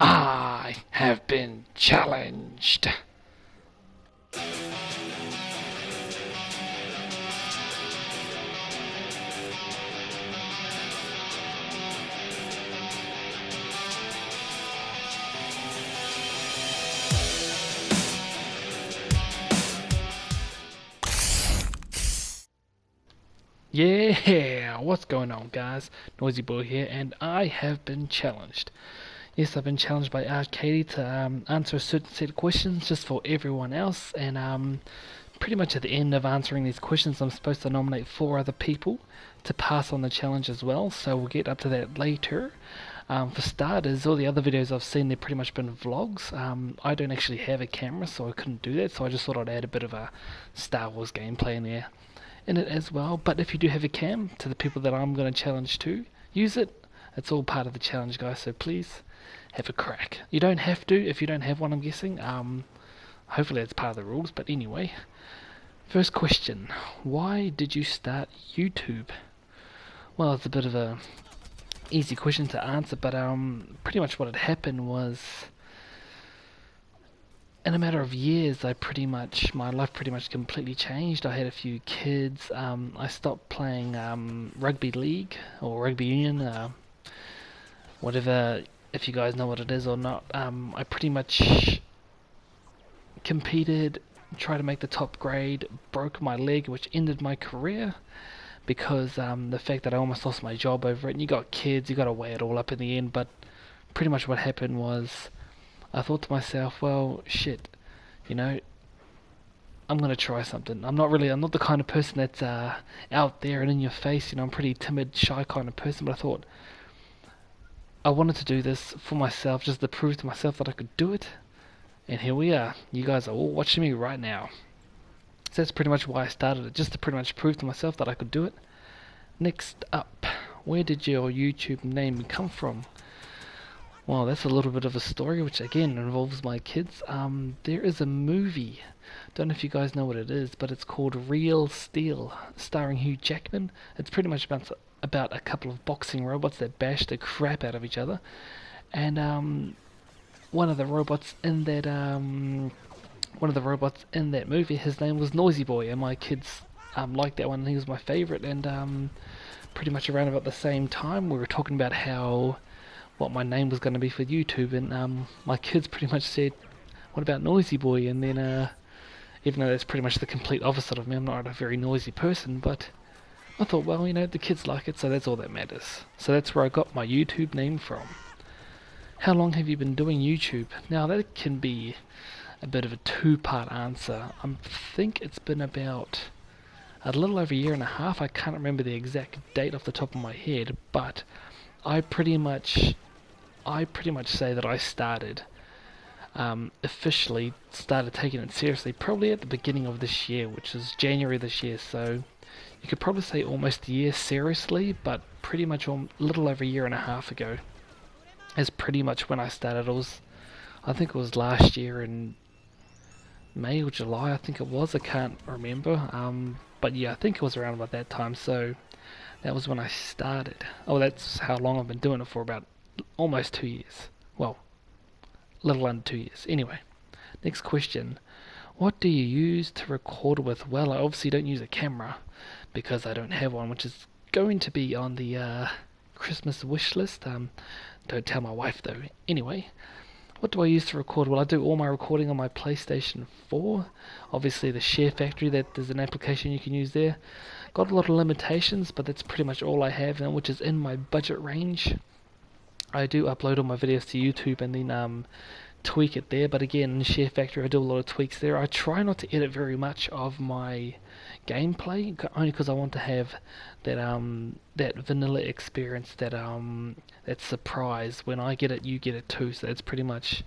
I have been challenged. Yeah, what's going on, guys? Noisy Boy here, and I have been challenged. Yes, I've been challenged by Arcady to answer a certain set of questions just for everyone else, and pretty much at the end of answering these questions, I'm supposed to nominate 4 other people to pass on the challenge as well. So we'll get up to that later. For starters, all the other videos I've seen, they've pretty much been vlogs. I don't actually have a camera, so I couldn't do that. So I just thought I'd add a bit of a Star Wars gameplay in it as well. But if you do have a cam, to the people that I'm going to challenge to, use it. It's all part of the challenge, guys. So please have a crack. You don't have to if you don't have one, I'm guessing. Hopefully that's part of the rules. But anyway, first question: why did you start YouTube? Well, it's a bit of a easy question to answer, but pretty much what had happened was, in a matter of years, my life pretty much completely changed. I had a few kids. I stopped playing rugby league or rugby union, whatever. If you guys know what it is or not, I pretty much competed, tried to make the top grade, broke my leg, which ended my career because the fact that I almost lost my job over it. And you got kids, you got to weigh it all up in the end. But pretty much what happened was, I thought to myself, well, shit, you know, I'm gonna try something. I'm not the kind of person that's out there and in your face. You know, I'm a pretty timid, shy kind of person. But I thought I wanted to do this for myself, just to prove to myself that I could do it. And here we are. You guys are all watching me right now. So that's pretty much why I started it, just to pretty much prove to myself that I could do it. Next up, where did your YouTube name come from? Well, that's a little bit of a story, which again involves my kids. There is a movie, don't know if you guys know what it is, but it's called Real Steel, starring Hugh Jackman. It's pretty much about a couple of boxing robots that bash the crap out of each other. And one of the robots in that movie, his name was Noisy Boy, and my kids liked that one. He was my favorite, and pretty much around about the same time, we were talking about what my name was going to be for YouTube, and my kids pretty much said, "What about Noisy Boy?" And then, even though that's pretty much the complete opposite of me, I'm not a very noisy person, but I thought, well, you know, the kids like it, so that's all that matters. So that's where I got my YouTube name from. How long have you been doing YouTube? Now that can be a bit of a two-part answer. I think it's been about a little over a year and a half. I can't remember the exact date off the top of my head, but I pretty much say that I officially started taking it seriously probably at the beginning of this year, which is January this year. So you could probably say almost a year seriously, but pretty much a little over a year and a half ago is pretty much when I started. I think it was last year in May or July, I think it was. I can't remember. But yeah, I think it was around about that time. So that was when I started. Oh, that's how long I've been doing it for, about almost 2 years. Well, a little under 2 years. Anyway, next question. What do you use to record with? Well, I obviously don't use a camera because I don't have one, which is going to be on the Christmas wish list. Don't tell my wife though. Anyway, what do I use to record? Well, I do all my recording on my PlayStation 4. Obviously, the Share Factory, that there's an application you can use there. Got a lot of limitations, but that's pretty much all I have, and which is in my budget range. I do upload all my videos to YouTube and then tweak it there, but again, in Share Factory I do a lot of tweaks there. I try not to edit very much of my gameplay, only because I want to have that vanilla experience, that surprise. When I get it, you get it too. So that's pretty much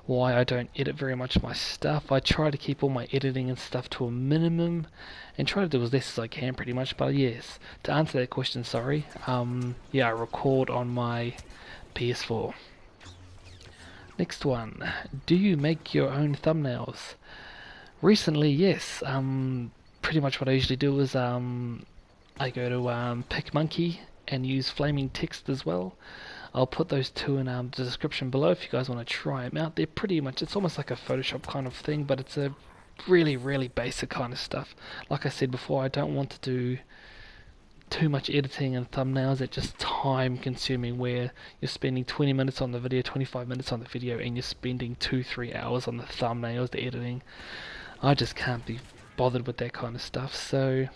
why I don't edit very much of my stuff. I try to keep all my editing and stuff to a minimum, and try to do as less as I can, pretty much. But yes, to answer that question, sorry. Yeah, I record on my PS4. Next one. Do you make your own thumbnails? Recently, yes. Pretty much what I usually do is I go to PicMonkey and use flaming text as well. I'll put those two in the description below if you guys want to try them out. They're pretty much, it's almost like a Photoshop kind of thing, but it's a really basic kind of stuff. Like I said before, I don't want to do too much editing and thumbnails that just time consuming, where you're spending 20 minutes on the video, 25 minutes on the video, and you're spending 2-3 hours on the thumbnails, the editing. I just can't be bothered with that kind of stuff. So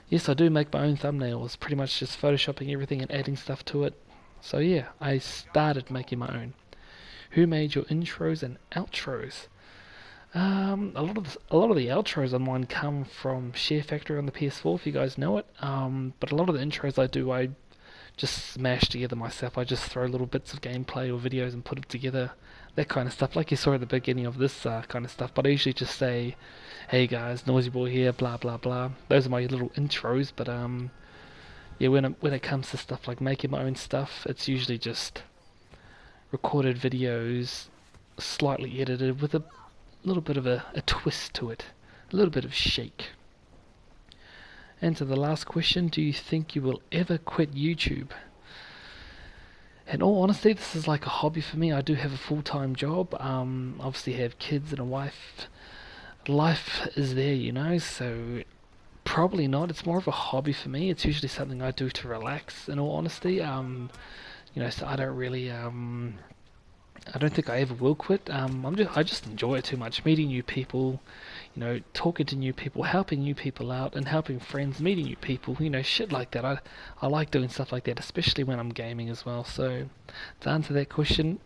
yes, I do make my own thumbnails, pretty much just photoshopping everything and adding stuff to it. So yeah, I started making my own. Who made your intros and outros? A lot of the outros on mine come from Share Factory on the PS4, if you guys know it. But a lot of the intros I just smash together myself. I just throw little bits of gameplay or videos and put it together, that kind of stuff, like you saw at the beginning of this kind of stuff. But I usually just say, "Hey guys, Noisy Boy here, blah blah blah." Those are my little intros. But yeah, when it comes to stuff like making my own stuff, it's usually just recorded videos, slightly edited with a little bit of a twist to it, a little bit of shake. And to the last question, do you think you will ever quit YouTube? In all honesty, this is like a hobby for me. I do have a full-time job, obviously have kids and a wife. Life is there, you know, so probably not. It's more of a hobby for me. It's usually something I do to relax, in all honesty. So I don't really I don't think I ever will quit. I just enjoy it too much. Meeting new people, talking to new people, helping new people out, and helping friends, meeting new people, shit like that. I like doing stuff like that, especially when I'm gaming as well. So, to answer that question,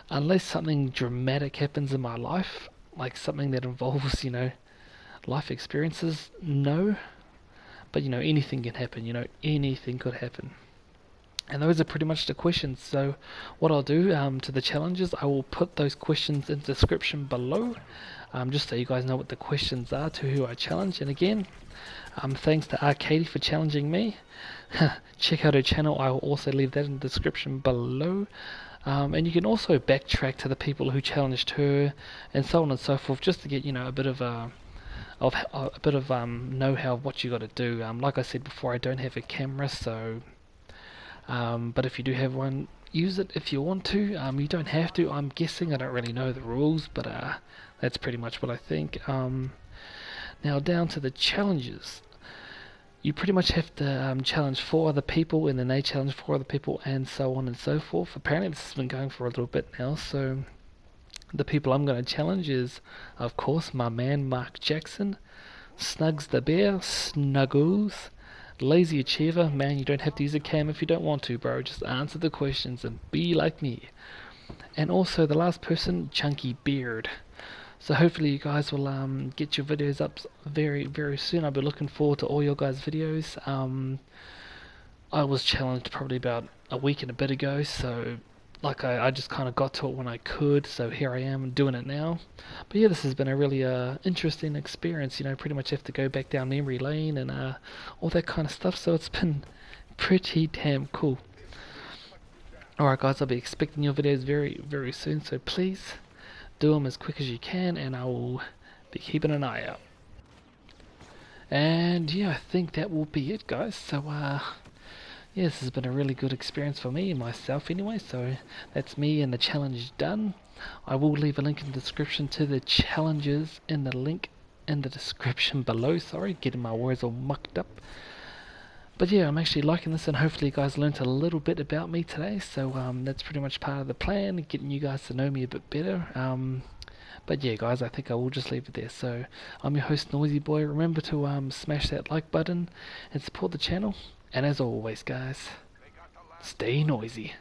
unless something dramatic happens in my life, like something that involves, life experiences, no. But, anything can happen, anything could happen. And those are pretty much the questions. So what I'll do to the challenges, I will put those questions in the description below, just so you guys know what the questions are to who I challenge. And again, thanks to Arcady for challenging me. Check out her channel. I will also leave that in the description below. And you can also backtrack to the people who challenged her, and so on and so forth, just to get a bit of know-how of what you got to do. Like I said before, I don't have a camera, so. But if you do have one, use it if you want to. You don't have to. I'm guessing. I don't really know the rules, but that's pretty much what I think. Now down to the challenges. You pretty much have to challenge 4 other people, and then they challenge 4 other people, and so on and so forth. Apparently this has been going for a little bit now, so the people I'm going to challenge is, of course, my man Mark Jackson, Snugs the Bear, Snuggles, Lazy Achiever. Man, you don't have to use a cam if you don't want to, bro. Just answer the questions and be like me. And also the last person, Chunky Beard. So hopefully you guys will get your videos up very soon. I'll be looking forward to all your guys' videos. I was challenged probably about a week and a bit ago, so I just kind of got to it when I could, so here I am doing it now. But yeah, this has been a really interesting experience. Pretty much have to go back down memory lane and all that kind of stuff, so it's been pretty damn cool. Alright guys, I'll be expecting your videos very soon, so please do them as quick as you can, and I will be keeping an eye out. And yeah, I think that will be it, guys. So yeah, this has been a really good experience for me and myself anyway, so that's me and the challenge done. I will leave a link in the description to the challenges in the link in the description below. Sorry, getting my words all mucked up. But yeah, I'm actually liking this, and hopefully you guys learnt a little bit about me today, so that's pretty much part of the plan, getting you guys to know me a bit better. But yeah guys, I think I will just leave it there. So I'm your host Noisy Boy. Remember to smash that like button and support the channel. And as always guys, stay noisy.